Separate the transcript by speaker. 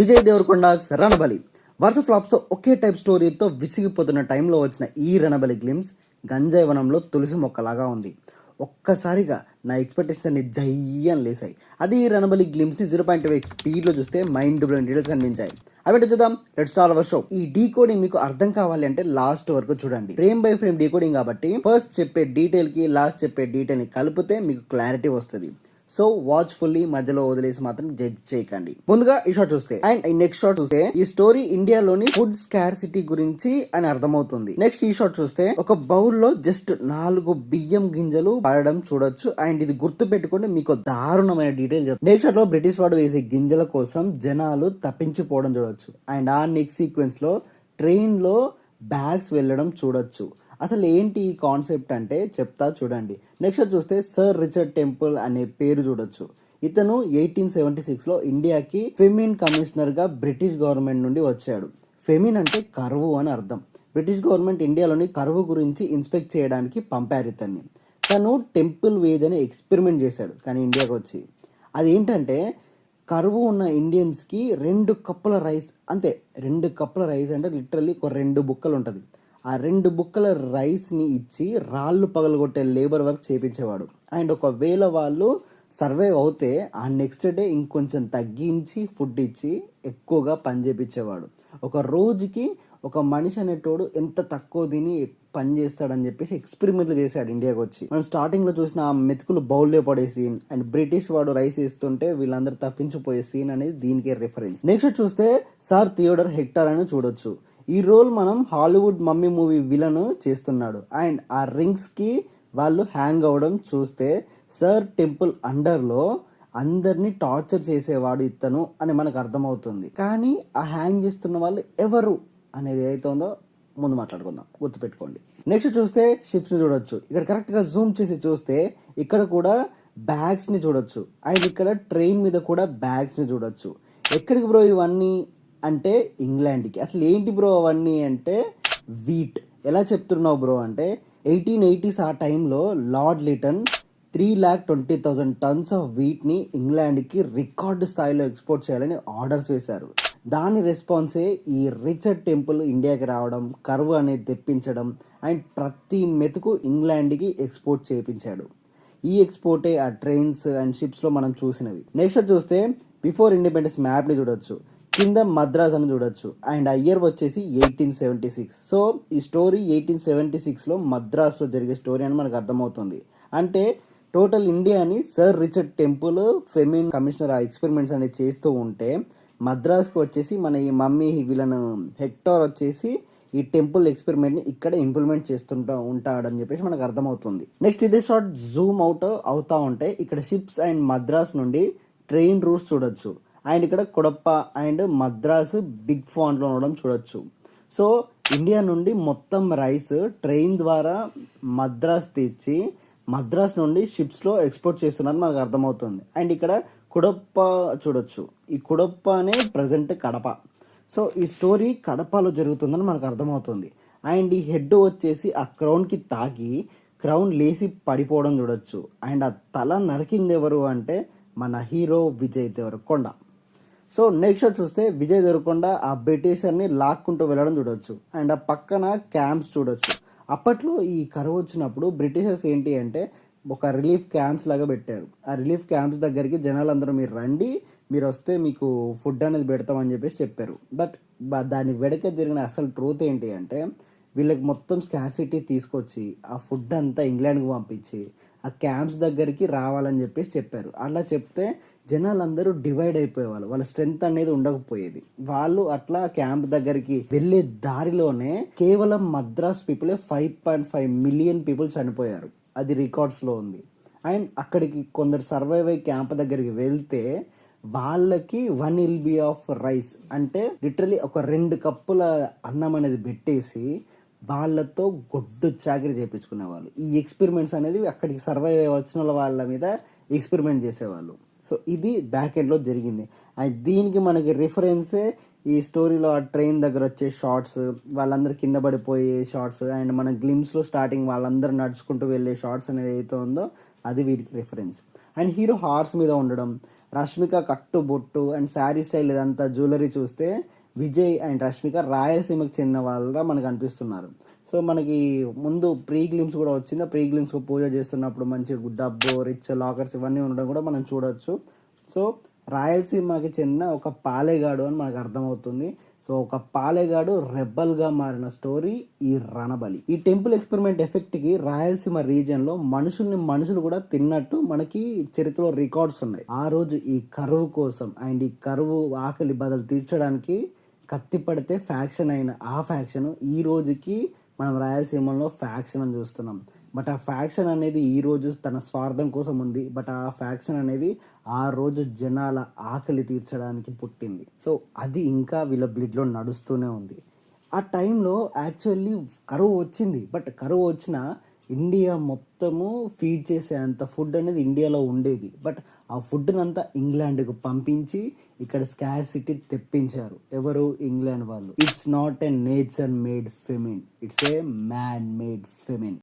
Speaker 1: విజయ్ దేవరకొండస్ రణబలి వరుస ఫ్లాప్స్ తో ఒకే టైప్ స్టోరీతో విసిగిపోతున్న టైంలో వచ్చిన ఈ రణబలి గ్లిమ్స్ గంజాయి వనంలో తులసి మొక్కలాగా ఉంది. ఒక్కసారిగా నా ఎక్స్పెక్టేషన్ ని జయ్యని లేసాయి. అది ఈ రణబలి గ్లిమ్స్ ని 0.5 స్పీడ్ లో చూస్తే మైండ్ బ్లోయింగ్ డీటెయిల్స్ కనిపించాయి. అవి చూద్దాం. Let's start our show. ఈ డీకోడింగ్ మీకు అర్థం కావాలి అంటే లాస్ట్ వరకు చూడండి. ఫ్రేమ్ బై ఫ్రేమ్ డీకోడింగ్ కాబట్టి ఫస్ట్ చెప్పే డీటెయిల్ కి లాస్ట్ చెప్పే డీటెయిల్ ని కలిపితే మీకు క్లారిటీ వస్తుంది. సో వాచ్ ఫుల్లీ, మధ్యలో వదిలేసి మాత్రం జడ్జ్ చేయకండి. ముందుగా ఈ షాట్ చూస్తే అండ్ ఈ నెక్స్ట్ షాట్ చూస్తే ఈ స్టోరీ ఇండియాలోని ఫుడ్ స్కార్సిటీ గురించి అని అర్థమవుతుంది. నెక్స్ట్ ఈ షాట్ చూస్తే ఒక బౌల్ లో జస్ట్ 4 బియ్యం గింజలు పడడం చూడొచ్చు. అండ్ ఇది గుర్తు పెట్టుకుంటే మీకు దారుణమైన డీటెయిల్ చెప్తాను. నెక్స్ట్ షాట్ లో బ్రిటిష్ వాడు వేసే గింజల కోసం జనాలు తప్పించిపోవడం చూడొచ్చు. అండ్ ఆ నెక్స్ట్ సీక్వెన్స్ లో ట్రైన్ లో బ్యాగ్స్ వెళ్ళడం చూడొచ్చు. అసలు ఏంటి ఈ కాన్సెప్ట్ అంటే చెప్తా చూడండి. నెక్స్ట్ చూస్తే సర్ రిచర్డ్ టెంపుల్ అనే పేరు చూడొచ్చు. ఇతను 1876 లో ఇండియాకి ఫెమిన్ కమిషనర్ గా బ్రిటిష్ గవర్నమెంట్ నుండి వచ్చాడు. ఫెమిన్ అంటే కరువు అని అర్థం. బ్రిటిష్ గవర్నమెంట్ ఇండియాలోని కరువు గురించి ఇన్స్పెక్ట్ చేయడానికి పంపారు ఇతన్ని. తను టెంపుల్ వేజ్ అని ఎక్స్పెరిమెంట్ చేశాడు కానీ ఇండియాకి వచ్చి. అదేంటంటే కరువు ఉన్న ఇండియన్స్ కి 2 కప్పుల రైస్, అంతే 2 కప్పుల రైస్ అంటే లిటరల్లీ ఒక 2 బుక్కలు ఉంటుంది. ఆ 2 బుక్కల రైస్ని ఇచ్చి రాళ్ళు పగలగొట్టే లేబర్ వర్క్ చేయించేవాడు. అండ్ ఒకవేళ వాళ్ళు సర్వైవ్ అవుతే ఆ నెక్స్ట్ డే ఇంకొంచెం తగ్గించి ఫుడ్ ఇచ్చి ఎక్కువగా పని చేయించేవాడు. ఒక రోజుకి ఒక మనిషి అనేటోడు ఎంత తక్కువ తిని పని చేస్తాడని చెప్పేసి ఎక్స్పెరిమెంట్లు చేశాడు ఇండియాకి వచ్చి. మనం స్టార్టింగ్ లో చూసిన ఆ మెతుకులు బౌల్లో పడే సీన్ అండ్ బ్రిటిష్ వాడు రైస్ వేస్తుంటే వీళ్ళందరూ తప్పించిపోయే సీన్ అనేది దీనికే రిఫరెన్స్. నెక్స్ట్ చూస్తే సర్ థియోడర్ హెక్టర్ అని చూడొచ్చు. ఈ రోల్ మనం హాలీవుడ్ మమ్మీ మూవీ విలన్ చేస్తున్నాడు. అండ్ ఆ రింగ్స్ కి వాళ్ళు హ్యాంగ్ అవడం చూస్తే సర్ టెంపుల్ అండర్లో అందరినీ టార్చర్ చేసేవాడు ఇతను అని మనకు అర్థమవుతుంది. కానీ ఆ హ్యాంగ్ చేస్తున్న వాళ్ళు ఎవరు అనేది ఏదైతే ఉందో ముందు మాట్లాడుకుందాం, గుర్తుపెట్టుకోండి. నెక్స్ట్ చూస్తే షిప్స్ ని చూడొచ్చు. ఇక్కడ కరెక్ట్ గా జూమ్ చేసి చూస్తే ఇక్కడ కూడా బ్యాగ్స్ ని చూడొచ్చు. అండ్ ఇక్కడ ట్రైన్ మీద కూడా బ్యాగ్స్ ని చూడొచ్చు. ఎక్కడికి బ్రో ఇవన్నీ అంటే ఇంగ్లాండ్కి. అసలు ఏంటి బ్రో అవన్నీ అంటే వీట్. ఎలా చెప్తున్నావు బ్రో అంటే 1880s ఆ టైంలో lord Liton 3,20,000 tons of వీట్ని ఇంగ్లాండ్కి record స్థాయిలో ఎక్స్పోర్ట్ చేయాలని ఆర్డర్స్ వేశారు. దాని రెస్పాన్సే ఈ రిచర్డ్ టెంపుల్ ఇండియాకి రావడం, కరువు అనేది తెప్పించడం అండ్ ప్రతి మెతుకు ఇంగ్లాండ్కి ఎక్స్పోర్ట్ చేయించాడు. ఈ ఎక్స్పోర్టే ఆ ట్రైన్స్ అండ్ షిప్స్లో మనం చూసినవి. నెక్స్ట్ చూస్తే బిఫోర్ ఇండిపెండెన్స్ మ్యాప్ని చూడొచ్చు. కింద మద్రాస్ అని చూడొచ్చు. అండ్ ఆ ఇయర్ వచ్చేసి 1876. సో ఈ స్టోరీ 1876లో మద్రాస్లో జరిగే స్టోరీ అని మనకు అర్థమవుతుంది. అంటే టోటల్ ఇండియాని సర్ రిచర్డ్ టెంపుల్ ఫెమిన్ కమిషనర్ ఆ ఎక్స్పెరిమెంట్స్ అనేది చేస్తూ ఉంటే మద్రాస్కి వచ్చేసి మన ఈ మమ్మీ విలన్ హెక్టర్ వచ్చేసి ఈ టెంపుల్ ఎక్స్పెరిమెంట్ని ఇక్కడ ఇంప్లిమెంట్ చేస్తుంటా ఉంటాడని చెప్పేసి మనకు అర్థమవుతుంది. నెక్స్ట్ ఇదే షార్ట్ జూమ్ అవుట్ అవుతా ఉంటే ఇక్కడ షిప్స్ అండ్ మద్రాస్ నుండి ట్రైన్ రూట్స్ చూడొచ్చు. అండ్ ఇక్కడ కొడప్ప అండ్ మద్రాస్ బిగ్ ఫాంట్లో ఉండడం చూడొచ్చు. సో ఇండియా నుండి మొత్తం రైస్ ట్రైన్ ద్వారా మద్రాస్ తెచ్చి మద్రాస్ నుండి షిప్స్లో ఎక్స్పోర్ట్ చేస్తున్నారు మనకు అర్థమవుతుంది. అండ్ ఇక్కడ కుడప్ప చూడొచ్చు. ఈ కుడప్ప అనే ప్రజెంట్ కడప. సో ఈ స్టోరీ కడపలో జరుగుతుందని మనకు అర్థమవుతుంది. అండ్ ఈ హెడ్ వచ్చేసి ఆ క్రౌన్కి తాకి క్రౌన్ లేసి పడిపోవడం చూడొచ్చు. అండ్ ఆ తల నరికింది ఎవరు అంటే మన hero Vijay Deverakonda. So next shot చూస్తే విజయ్ దేవరకొండ ఆ బ్రిటిషర్ని లాక్కుంటూ వెళ్ళడం చూడొచ్చు. అండ్ ఆ పక్కన క్యాంప్స్ చూడొచ్చు. అప్పట్లో ఈ కరువు వచ్చినప్పుడు బ్రిటిషర్స్ ఏంటి అంటే ఒక రిలీఫ్ క్యాంప్స్ లాగా పెట్టారు. ఆ రిలీఫ్ క్యాంప్స్ దగ్గరికి జనాలందరూ మీరు రండి, మీరు వస్తే మీకు ఫుడ్ అనేది పెడతామని చెప్పేసి చెప్పారు. బట్ దాని వెనక జరిగిన అసలు ట్రూత్ ఏంటి అంటే వీళ్ళకి మొత్తం స్కార్సిటీ తీసుకొచ్చి ఆ ఫుడ్ అంతా ఇంగ్లాండ్కి పంపించి ఆ క్యాంప్స్ దగ్గరికి రావాలని చెప్పేసి చెప్పారు. అలా చెప్తే జనాలందరూ డివైడ్ అయిపోయేవాళ్ళు, వాళ్ళ స్ట్రెంగ్త్ అనేది ఉండకపోయేది. వాళ్ళు అట్లా క్యాంప్ దగ్గరికి వెళ్ళే దారిలోనే కేవలం మద్రాస్ పీపులే 5.5 మిలియన్ పీపుల్ చనిపోయారు. అది రికార్డ్స్లో ఉంది. అండ్ అక్కడికి కొందరు సర్వైవ్ అయ్యి క్యాంప్ దగ్గరికి వెళ్తే వాళ్ళకి 1 LB ఆఫ్ రైస్ అంటే లిటరలీ ఒక 2 కప్పుల అన్నం అనేది పెట్టేసి వాళ్ళతో గొడ్డు చాకరీ చేయించుకునేవాళ్ళు. ఈ ఎక్స్పెరిమెంట్స్ అనేది అక్కడికి సర్వైవ్ వచ్చిన వాళ్ళ మీద ఎక్స్పెరిమెంట్ చేసేవాళ్ళు. సో ఇది బ్యాక్ ఎండ్లో జరిగింది. అండ్ దీనికి మనకి రిఫరెన్సే ఈ స్టోరీలో ఆ ట్రైన్ దగ్గర వచ్చే షార్ట్స్, వాళ్ళందరూ కింద పడిపోయే షార్ట్స్ అండ్ మన గ్లిమ్స్లో స్టార్టింగ్ వాళ్ళందరూ నడుచుకుంటూ వెళ్ళే షార్ట్స్ అనేది ఏదైతే ఉందో అది వీటికి రిఫరెన్స్. అండ్ హీరో హార్స్ మీద ఉండడం రష్మిక కట్టుబొట్టు అండ్ శారీ స్టైల్ ఇదంతా జ్యువెలరీ చూస్తే విజయ్ అండ్ రష్మిక రాయలసీమకు చెందిన వాళ్ళ మనకు అనిపిస్తున్నారు. సో మనకి ముందు ప్రీ గ్లిమ్స్ కూడా వచ్చింది. ఆ ప్రీ గ్లిమ్స్ పూజ చేస్తున్నప్పుడు మంచి డబ్బు రిచ్ లాకర్స్ ఇవన్నీ ఉండడం కూడా మనం చూడొచ్చు. సో రాయలసీమకి చెందిన ఒక పాలెగాడు అని మనకు అర్థమవుతుంది. సో ఒక పాలెగాడు రెబల్గా మారిన స్టోరీ ఈ రణబలి. ఈ టెంపుల్ ఎక్స్పెరిమెంట్ ఎఫెక్ట్కి రాయలసీమ రీజియన్లో మనుషులు కూడా తిన్నట్టు మనకి చరిత్రలో రికార్డ్స్ ఉన్నాయి. ఆ రోజు ఈ కరువు కోసం అండ్ ఈ కరువు ఆకలి బదులు తీర్చడానికి కత్తి పడితే ఫ్యాక్షన్ అయిన ఆ ఫ్యాక్షన్ ఈ రోజుకి మనం రాయలసీమలో ఫ్యాక్షన్ అని చూస్తున్నాం. బట్ ఆ ఫ్యాక్షన్ అనేది ఈ రోజు తన స్వార్థం కోసం ఉంది. బట్ ఆ ఫ్యాక్షన్ అనేది ఆ రోజు జనాల ఆకలి తీర్చడానికి పుట్టింది. సో అది ఇంకా వీళ్ళ బ్లడ్లో నడుస్తూనే ఉంది. ఆ టైంలో యాక్చువల్లీ కరువు వచ్చింది. బట్ కరువు వచ్చిన ఇండియా మొత్తము ఫీడ్ చేసే అంత ఫుడ్ అనేది ఇండియాలో ఉండేది. బట్ ఆ ఫుడ్ని అంతా ఇంగ్లాండ్కు పంపించి ఇక్కడ స్కార్సిటీ తెప్పించారు. ఎవరు? ఇంగ్లాండ్ వాళ్ళు. It's not a nature made famine, it's a man made ఫెమిన్.